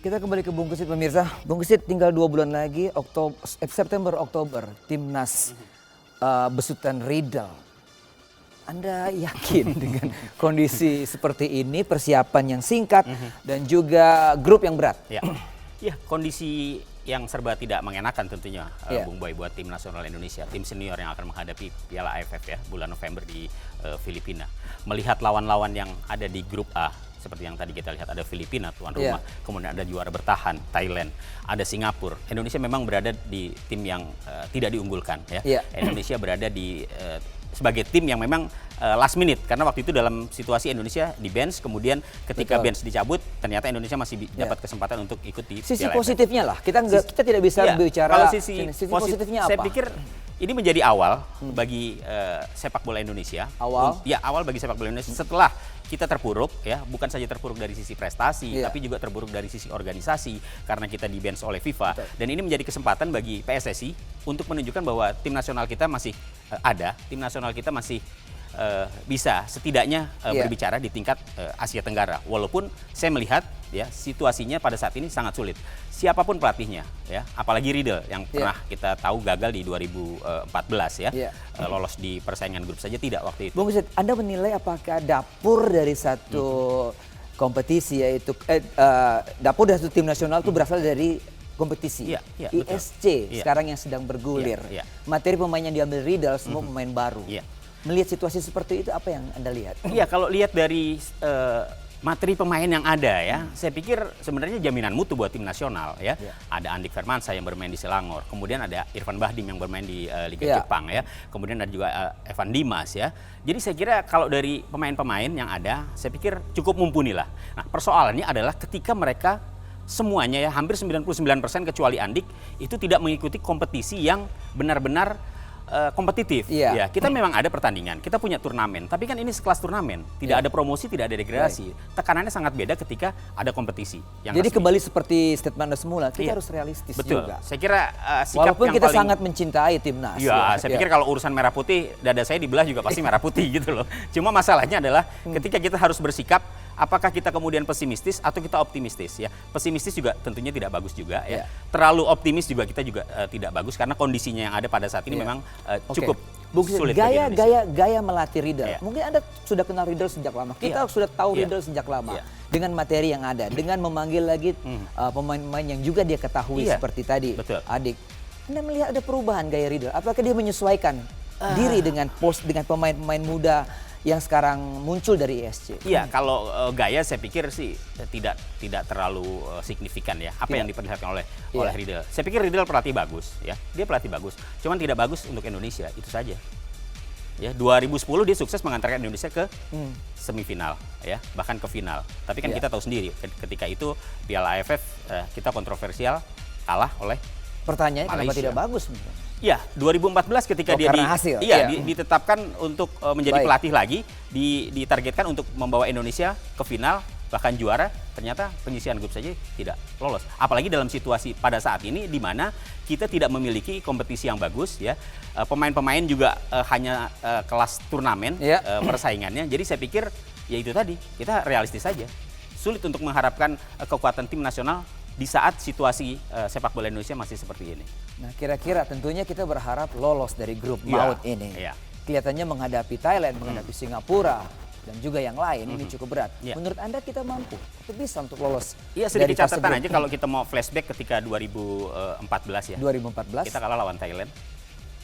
Kita kembali ke Bung Kesit pemirsa. Bung Kesit tinggal 2 bulan lagi, September-Oktober, Timnas besutan Riedel. Anda yakin dengan kondisi seperti ini, persiapan yang singkat dan juga grup yang berat? Ya, kondisi yang serba tidak mengenakan tentunya Bung Boy buat tim nasional Indonesia, tim senior yang akan menghadapi Piala AFF ya bulan November di Filipina. Melihat lawan-lawan yang ada di grup A, seperti yang tadi kita lihat, ada Filipina tuan rumah, kemudian ada juara bertahan Thailand, ada Singapura. Indonesia memang berada di tim yang tidak diunggulkan ya. Indonesia berada di sebagai tim yang memang last minute, karena waktu itu dalam situasi Indonesia di bench, kemudian ketika bench dicabut ternyata Indonesia masih dapat kesempatan untuk ikut di sisi Piala positifnya lah, kita tidak bisa bicara kalau sisi positifnya apa? Saya pikir ini menjadi awal bagi sepak bola Indonesia. Awal bagi sepak bola Indonesia setelah kita terpuruk ya, bukan saja terpuruk dari sisi prestasi, tapi juga terpuruk dari sisi organisasi karena kita di ban oleh FIFA. Dan ini menjadi kesempatan bagi PSSI untuk menunjukkan bahwa tim nasional kita masih ada, tim nasional kita masih bisa setidaknya berbicara di tingkat Asia Tenggara. Walaupun saya melihat ya situasinya pada saat ini sangat sulit. Siapapun pelatihnya ya, apalagi Riedel yang pernah kita tahu gagal di 2014 ya. Lolos di persaingan grup saja tidak waktu itu. Bung Kesit, Anda menilai apakah dapur dari satu kompetisi yaitu dapur dari satu tim nasional itu berasal dari kompetisi ISC sekarang yang sedang bergulir. Materi pemain yang diambil Riedel semua pemain baru. Melihat situasi seperti itu, apa yang Anda lihat? Iya, kalau lihat dari materi pemain yang ada ya, saya pikir sebenarnya jaminan mutu buat tim nasional ya. Ada Andik Firmansyah yang bermain di Selangor, kemudian ada Irfan Bahdim yang bermain di Liga Jepang ya, kemudian ada juga Evan Dimas ya. Jadi saya kira kalau dari pemain-pemain yang ada, saya pikir cukup mumpuni lah. Nah, persoalannya adalah ketika mereka semuanya ya, hampir 99% kecuali Andik itu tidak mengikuti kompetisi yang benar-benar kompetitif. Ya, kita memang ada pertandingan, kita punya turnamen, tapi kan ini sekelas turnamen, tidak ada promosi, tidak ada degradasi. Tekanannya sangat beda ketika ada kompetisi. Jadi kembali seperti statement Anda semula, kita harus realistis juga. Saya kira sikap walaupun yang kita paling, sangat mencintai timnas. Saya pikir kalau urusan merah putih, dada saya dibelah juga pasti merah putih gitu loh. Cuma masalahnya adalah ketika kita harus bersikap, apakah kita kemudian pesimistis atau kita optimistis ya. Pesimistis juga tentunya tidak bagus juga ya. Terlalu optimis juga kita juga tidak bagus karena kondisinya yang ada pada saat ini memang cukup sulit. Gaya melatih Riedel. Mungkin Anda sudah kenal Riedel sejak lama. Kita sudah tahu Riedel sejak lama. Dengan materi yang ada, dengan memanggil lagi pemain-pemain yang juga dia ketahui seperti tadi. Adik, Anda melihat ada perubahan gaya Riedel? Apakah dia menyesuaikan diri dengan pemain-pemain muda yang sekarang muncul dari ISC? Iya, kalau gaya saya pikir sih tidak terlalu signifikan ya apa yang diperlihatkan oleh Riedel. Saya pikir Riedel pelatih bagus ya, dia pelatih bagus, cuman tidak bagus untuk Indonesia, itu saja. Ya, 2010 dia sukses mengantarkan Indonesia ke semifinal ya, bahkan ke final. Tapi kan kita tahu sendiri ketika itu Piala AFF kita kontroversial kalah oleh pertanyaannya kenapa tidak bagus? Ya, 2014 ketika dia ditetapkan untuk menjadi pelatih lagi, ditargetkan untuk membawa Indonesia ke final, bahkan juara, ternyata penyisihan grup saja tidak lolos. Apalagi dalam situasi pada saat ini di mana kita tidak memiliki kompetisi yang bagus ya. Pemain-pemain juga hanya kelas turnamen persaingannya. Jadi saya pikir ya itu tadi, kita realistis saja. Sulit untuk mengharapkan kekuatan tim nasional di saat situasi sepak bola Indonesia masih seperti ini. Nah, kira-kira tentunya kita berharap lolos dari grup maut ini. Kelihatannya menghadapi Thailand, menghadapi Singapura, dan juga yang lain ini cukup berat. Menurut Anda kita mampu atau bisa untuk lolos? Iya, sedikit catatan aja kalau kita mau flashback ketika 2014 ya. 2014. Kita kalah lawan Thailand,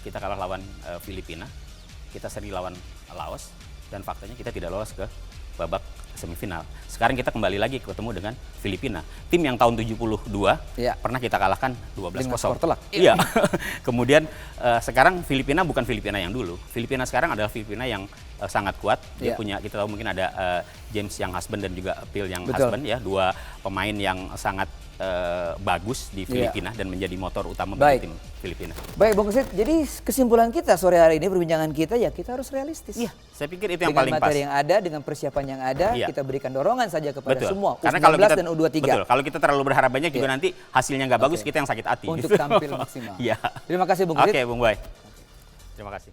kita kalah lawan Filipina, kita seri lawan Laos, dan faktanya kita tidak lolos ke babak semifinal. Sekarang kita kembali lagi ketemu dengan Filipina. Tim yang tahun 72 pernah kita kalahkan 12-0. Iya. Kemudian sekarang Filipina bukan Filipina yang dulu. Filipina sekarang adalah Filipina yang sangat kuat. Dia punya, kita tahu mungkin ada James yang husband dan juga Phil yang husband ya, dua pemain yang sangat bagus di Filipina dan menjadi motor utama bagi tim Filipina. Baik, Bung Kesit. Jadi kesimpulan kita sore hari ini, perbincangan kita ya kita harus realistis. Iya, saya pikir itu yang paling pas. Dengan materi yang ada, dengan persiapan yang ada, kita berikan dorongan saja kepada semua Karena kalau kita, dan U23. Betul, kalau kita terlalu berharap banyak juga nanti hasilnya nggak bagus, kita yang sakit hati. Untuk tampil maksimal. Terima kasih Bung Kesit. Oke, Bung Boy. Terima kasih.